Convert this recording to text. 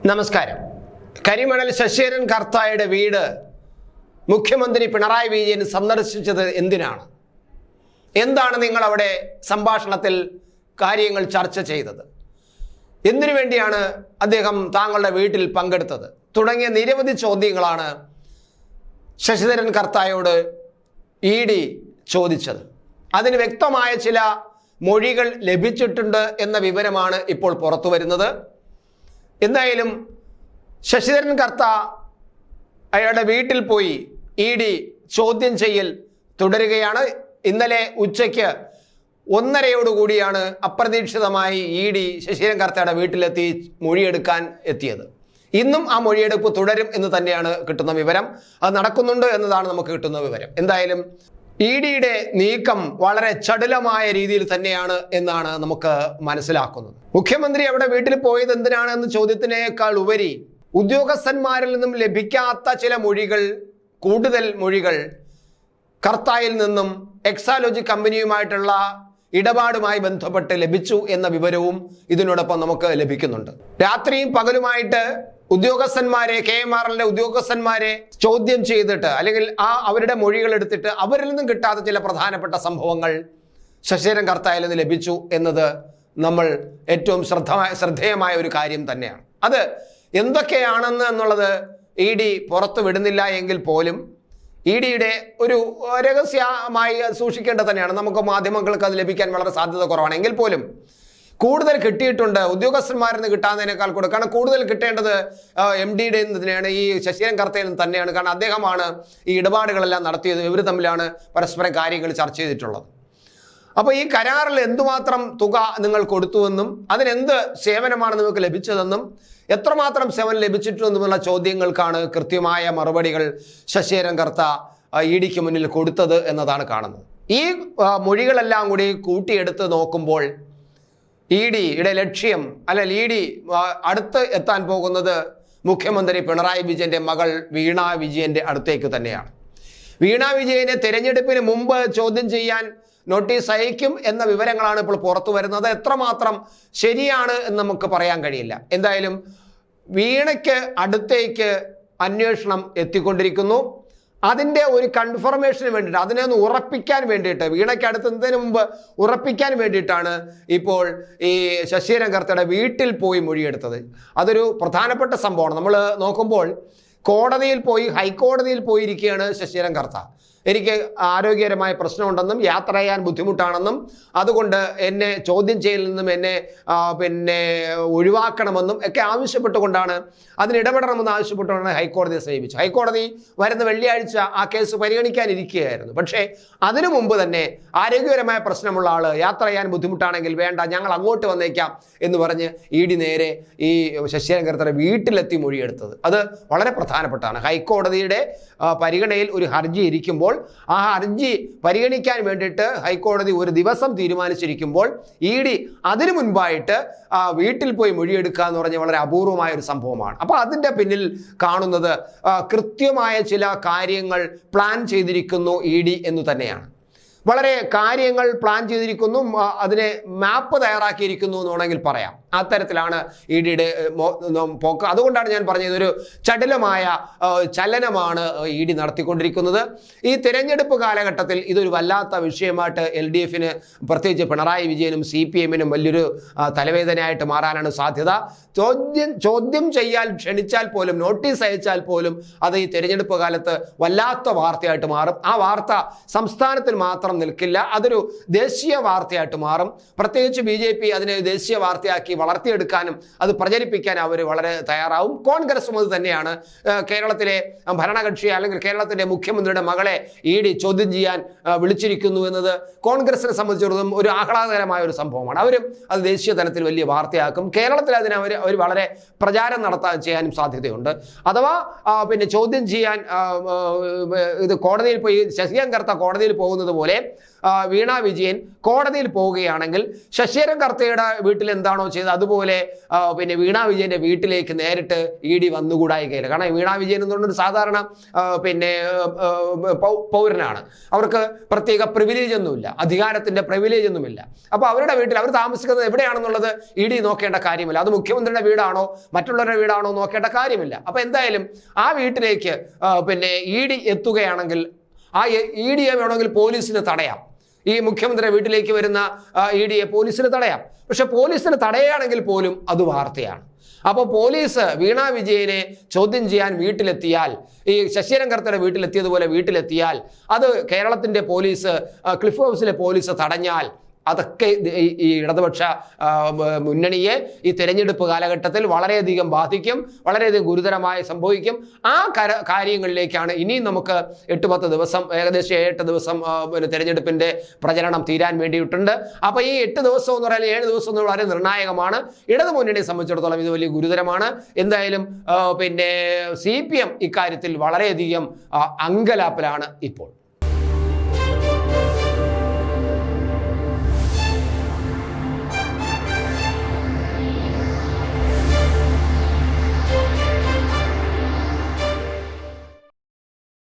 നമസ്കാരം. കരിമണൽ ശശീരൻ കർത്തായുടെ വീട് മുഖ്യമന്ത്രി പിണറായി വിജയൻ സന്ദർശിച്ചത് എന്തിനാണ്? എന്താണ് നിങ്ങൾ അവിടെ സംഭാഷണത്തിൽ കാര്യങ്ങൾ ചർച്ച ചെയ്തത്? എന്തിനു വേണ്ടിയാണ് അദ്ദേഹം താങ്കളുടെ വീട്ടിൽ പങ്കെടുത്തത്? തുടങ്ങിയ നിരവധി ചോദ്യങ്ങളാണ് ശശിധരൻ കർത്തായോട് ED ചോദിച്ചത്. അതിന് വ്യക്തമായ ചില മൊഴികൾ ലഭിച്ചിട്ടുണ്ട് എന്ന വിവരമാണ് ഇപ്പോൾ പുറത്തു വരുന്നത്. എന്തായാലും ശശിധരൻ കർത്ത അയാളുടെ വീട്ടിൽ പോയി ED ചോദ്യം ചെയ്യൽ തുടരുകയാണ്. ഇന്നലെ ഉച്ചയ്ക്ക് 1:30 അപ്രതീക്ഷിതമായി ED ശശിധരൻ കർത്തയുടെ വീട്ടിലെത്തി മൊഴിയെടുക്കാൻ എത്തിയത്. ഇന്നും ആ മൊഴിയെടുപ്പ് തുടരും എന്ന് തന്നെയാണ് കിട്ടുന്ന വിവരം. അത് നടക്കുന്നുണ്ട് എന്നതാണ് നമുക്ക് കിട്ടുന്ന വിവരം. എന്തായാലും EDയുടെ നീക്കം വളരെ ചടുലമായ രീതിയിൽ തന്നെയാണ് എന്നാണ് നമുക്ക് മനസ്സിലാക്കുന്നത്. മുഖ്യമന്ത്രി അവിടെ വീട്ടിൽ പോയത് എന്തിനാണ് എന്ന ചോദ്യത്തിനേക്കാൾ ഉപരി ഉദ്യോഗസ്ഥന്മാരിൽ നിന്നും ലഭിക്കാത്ത ചില മൊഴികൾ, കൂടുതൽ മൊഴികൾ കർത്തായിൽ നിന്നും എക്സാലോജി കമ്പനിയുമായിട്ടുള്ള ഇടപാടുമായി ബന്ധപ്പെട്ട് ലഭിച്ചു എന്ന വിവരവും ഇതിനോടൊപ്പം നമുക്ക് ലഭിക്കുന്നുണ്ട്. രാത്രിയും പകലുമായിട്ട് ഉദ്യോഗസ്ഥന്മാരെ, KMRLന്റെ ഉദ്യോഗസ്ഥന്മാരെ ചോദ്യം ചെയ്തിട്ട് അല്ലെങ്കിൽ അവരുടെ മൊഴികൾ എടുത്തിട്ട് അവരിൽ നിന്നും കിട്ടാത്ത ചില പ്രധാനപ്പെട്ട സംഭവങ്ങൾ ശശിധരൻ കർത്തായിൽ നിന്ന് ലഭിച്ചു എന്നത് നമ്മൾ ഏറ്റവും ശ്രദ്ധേയമായ ഒരു കാര്യം തന്നെയാണ്. അത് എന്തൊക്കെയാണെന്ന് എന്നുള്ളത് ED പുറത്തു വിടുന്നില്ല എങ്കിൽ പോലും EDയുടെ ഒരു രഹസ്യമായി സൂക്ഷിക്കേണ്ടത് തന്നെയാണ്. നമുക്ക് മാധ്യമങ്ങൾക്ക് അത് ലഭിക്കാൻ വളരെ സാധ്യത കുറവാണ്. എങ്കിൽ പോലും കൂടുതൽ കിട്ടിയിട്ടുണ്ട്. ഉദ്യോഗസ്ഥന്മാരിൽ നിന്ന് കിട്ടാവുന്നതിനേക്കാൾ കാരണം കൂടുതൽ കിട്ടേണ്ടത് MDയുടെ തന്നെയാണ്, ഈ ശശിധരൻ കർത്തയിൽ നിന്ന് തന്നെയാണ്. കാരണം അദ്ദേഹമാണ് ഈ ഇടപാടുകളെല്ലാം നടത്തിയത്. ഇവർ തമ്മിലാണ് പരസ്പരം കാര്യങ്ങൾ ചർച്ച ചെയ്തിട്ടുള്ളത്. അപ്പോൾ ഈ കരാറിൽ എന്തുമാത്രം തുക നിങ്ങൾ കൊടുത്തുവെന്നും അതിനെന്ത് സേവനമാണ് നിങ്ങൾക്ക് ലഭിച്ചതെന്നും എത്രമാത്രം സേവനം ലഭിച്ചിട്ടുണ്ടെന്നുള്ള ചോദ്യങ്ങൾക്കാണ് കൃത്യമായ മറുപടികൾ ശശിധരൻ കർത്ത EDക്ക് മുന്നിൽ കൊടുത്തത് എന്നതാണ് കാണുന്നത്. ഈ മൊഴികളെല്ലാം കൂടി കൂട്ടിയെടുത്ത് നോക്കുമ്പോൾ EDയുടെ ലക്ഷ്യം അല്ലെങ്കിൽ ED അടുത്ത് എത്താൻ പോകുന്നത് മുഖ്യമന്ത്രി പിണറായി വിജയന്റെ മകൾ വീണ വിജയന്റെ അടുത്തേക്ക് തന്നെയാണ്. വീണ വിജയനെ തെരഞ്ഞെടുപ്പിന് മുമ്പ് ചോദ്യം ചെയ്യാൻ നോട്ടീസ് അയക്കും എന്ന വിവരങ്ങളാണ് ഇപ്പോൾ പുറത്തു വരുന്നത്. എത്രമാത്രം ശരിയാണ് എന്ന് നമുക്ക് പറയാൻ കഴിയില്ല. എന്തായാലും വീണയ്ക്ക് അടുത്തേക്ക് അന്വേഷണം എത്തിക്കൊണ്ടിരിക്കുന്നു. അതിൻ്റെ ഒരു കൺഫർമേഷന് വേണ്ടിയിട്ട്, അതിനെ ഒന്ന് ഉറപ്പിക്കാൻ വേണ്ടിയിട്ട്, വീണയ്ക്ക് അടുത്തുന്നതിന് മുമ്പ് ഉറപ്പിക്കാൻ വേണ്ടിയിട്ടാണ് ഇപ്പോൾ ഈ ശശിധരൻ കർത്തയുടെ വീട്ടിൽ പോയി മൊഴിയെടുത്തത്. അതൊരു പ്രധാനപ്പെട്ട സംഭവമാണ്. നമ്മൾ നോക്കുമ്പോൾ കോടതിയിൽ പോയി, ഹൈക്കോടതിയിൽ പോയിരിക്കുകയാണ് ശശിധരൻ കർത്ത. എനിക്ക് ആരോഗ്യകരമായ പ്രശ്നമുണ്ടെന്നും യാത്ര ചെയ്യാൻ ബുദ്ധിമുട്ടാണെന്നും അതുകൊണ്ട് എന്നെ ചോദ്യം ചെയ്യലിൽ നിന്നും എന്നെ ഒഴിവാക്കണമെന്നും ഒക്കെ ആവശ്യപ്പെട്ടുകൊണ്ടാണ്, അതിനിടപെടണമെന്ന് ആവശ്യപ്പെട്ടുകൊണ്ടാണ് ഹൈക്കോടതിയെ സമീപിച്ചത്. ഹൈക്കോടതി വരുന്ന വെള്ളിയാഴ്ച ആ കേസ് പരിഗണിക്കാനിരിക്കുകയായിരുന്നു. പക്ഷേ അതിനു മുമ്പ് തന്നെ ആരോഗ്യപരമായ പ്രശ്നമുള്ള ആൾ യാത്ര ചെയ്യാൻ ബുദ്ധിമുട്ടാണെങ്കിൽ വേണ്ട, ഞങ്ങൾ അങ്ങോട്ട് വന്നേക്കാം എന്ന് പറഞ്ഞ് ED നേരെ ഈ ശശിധരൻ കർത്തയുടെ വീട്ടിലെത്തി മൊഴിയെടുത്തത്. അത് വളരെ പ്രധാനപ്പെട്ടാണ്. ഹൈക്കോടതിയുടെ പരിഗണനയിൽ ഒരു ഹർജി ഇരിക്കുമ്പോൾ ആ ഹർജി പരിഗണിക്കാൻ വേണ്ടിയിട്ട് ഹൈക്കോടതി ഒരു ദിവസം തീരുമാനിച്ചിരിക്കുമ്പോൾ ED അതിനു മുൻപായിട്ട് വീട്ടിൽ പോയി മൊഴിയെടുക്കുക എന്ന് പറഞ്ഞാൽ വളരെ അപൂർവമായ ഒരു സംഭവമാണ്. അപ്പോൾ അതിൻ്റെ പിന്നിൽ കാണുന്നത് കൃത്യമായ ചില കാര്യങ്ങൾ പ്ലാൻ ചെയ്തിരിക്കുന്നു ED എന്ന് തന്നെയാണ്. വളരെ കാര്യങ്ങൾ പ്ലാൻ ചെയ്തിരിക്കുന്നു, അതിനെ മാപ്പ് തയ്യാറാക്കിയിരിക്കുന്നു എന്ന് വേണമെങ്കിൽ പറയാം. അത്തരത്തിലാണ് EDയുടെ പോക്ക്. അതുകൊണ്ടാണ് ഞാൻ പറഞ്ഞത് ഒരു ചടുലമായ ചലനമാണ് ED നടത്തിക്കൊണ്ടിരിക്കുന്നത്. ഈ തിരഞ്ഞെടുപ്പ് കാലഘട്ടത്തിൽ ഇതൊരു വല്ലാത്ത വിഷയമായിട്ട് LDFന്, പ്രത്യേകിച്ച് പിണറായി വിജയനും CPMനും വലിയൊരു തലവേദനയായിട്ട് മാറാനാണ് സാധ്യത. ചോദ്യം ചെയ്യാൻ ക്ഷണിച്ചാൽ പോലും, നോട്ടീസ് അയച്ചാൽ പോലും അത് ഈ തിരഞ്ഞെടുപ്പ് കാലത്ത് വല്ലാത്ത വാർത്തയായിട്ട് മാറും. ആ വാർത്ത സംസ്ഥാനത്തിൽ മാത്രം നിൽക്കില്ല, അതൊരു ദേശീയ വാർത്തയായിട്ട് മാറും. പ്രത്യേകിച്ച് BJP അതിനെ ദേശീയ വാർത്തയാക്കി വളർത്തിയെടുക്കാനും അത് പ്രചരിപ്പിക്കാൻ അവർ വളരെ തയ്യാറാവും. കോൺഗ്രസും അത് തന്നെയാണ്. കേരളത്തിലെ ഭരണകക്ഷി അല്ലെങ്കിൽ കേരളത്തിലെ മുഖ്യമന്ത്രിയുടെ മകളെ ED ചോദ്യം ചെയ്യാൻ വിളിച്ചിരിക്കുന്നു എന്നത് കോൺഗ്രസിനെ സംബന്ധിച്ചിടത്തോളം ഒരു ആഹ്ലാദകരമായ ഒരു സംഭവമാണ്. അവരും അത് ദേശീയ തലത്തിൽ വലിയ വാർത്തയാക്കും. കേരളത്തിൽ അതിന് അവർ വളരെ പ്രചാരം ചെയ്യാനും സാധ്യതയുണ്ട്. അഥവാ ചോദ്യം ചെയ്യാൻ ഇത് കോടതിയിൽ പോയി ശശിധരൻ കർത്ത കോടതിയിൽ പോകുന്നത് പോലെ വീണ വിജയൻ കോടതിയിൽ പോവുകയാണെങ്കിൽ ശശീരൻ കർത്തയുടെ വീട്ടിൽ എന്താണോ ചെയ്തത് അതുപോലെ പിന്നെ വീണ വിജയന്റെ വീട്ടിലേക്ക് നേരിട്ട് ED വന്നുകൂടായികയില്ല. കാരണം വീണ വിജയൻ എന്ന് പറഞ്ഞൊരു സാധാരണ പിന്നെ പൗരനാണ്. അവർക്ക് പ്രത്യേക പ്രിവിലേജ് ഒന്നുമില്ല, അധികാരത്തിന്റെ പ്രിവിലേജ് ഒന്നുമില്ല. അപ്പോൾ അവരുടെ വീട്ടിൽ അവർ താമസിക്കുന്നത് എവിടെയാണെന്നുള്ളത് ED നോക്കേണ്ട കാര്യമില്ല. അത് മുഖ്യമന്ത്രിയുടെ വീടാണോ മറ്റുള്ളവരുടെ വീടാണോ നോക്കേണ്ട കാര്യമില്ല. അപ്പൊ എന്തായാലും ആ വീട്ടിലേക്ക് പിന്നെ ED എത്തുകയാണെങ്കിൽ ആ EDയെ വേണമെങ്കിൽ പോലീസിന് തടയാം. ഈ മുഖ്യമന്ത്രിയുടെ വീട്ടിലേക്ക് വരുന്ന EDയെ പോലീസിന് തടയാം. പക്ഷെ പോലീസിന് തടയുകയാണെങ്കിൽ പോലും അത് വാർത്തയാണ്. അപ്പോൾ പോലീസ് വീണ വിജയനെ ചോദ്യം ചെയ്യാൻ വീട്ടിലെത്തിയാൽ, ഈ ശശീരൻ കർത്തയുടെ വീട്ടിലെത്തിയതുപോലെ വീട്ടിലെത്തിയാൽ, അത് കേരളത്തിന്റെ പോലീസ് ക്ലിഫ് ഹൗസിലെ പോലീസ് തടഞ്ഞാൽ അതൊക്കെ ഈ ഇടതുപക്ഷ മുന്നണിയെ ഈ തെരഞ്ഞെടുപ്പ് കാലഘട്ടത്തിൽ വളരെയധികം ബാധിക്കും, വളരെയധികം ഗുരുതരമായി സംഭവിക്കും. ആ കാര്യങ്ങളിലേക്കാണ് ഇനിയും നമുക്ക് 8-10 ദിവസം, ഏകദേശം 7-8 ദിവസം തെരഞ്ഞെടുപ്പിന്റെ പ്രചരണം തീരാൻ വേണ്ടിയിട്ടുണ്ട്. അപ്പൊ ഈ 8 ദിവസം എന്ന് പറഞ്ഞാൽ 7 ദിവസം എന്ന് വളരെ നിർണായകമാണ്. ഇടതു മുന്നണിയെ സംബന്ധിച്ചിടത്തോളം ഇത് വലിയ ഗുരുതരമാണ്. എന്തായാലും പിന്നെ CPM ഇക്കാര്യത്തിൽ വളരെയധികം അങ്കലാപ്പിലാണ് ഇപ്പോൾ.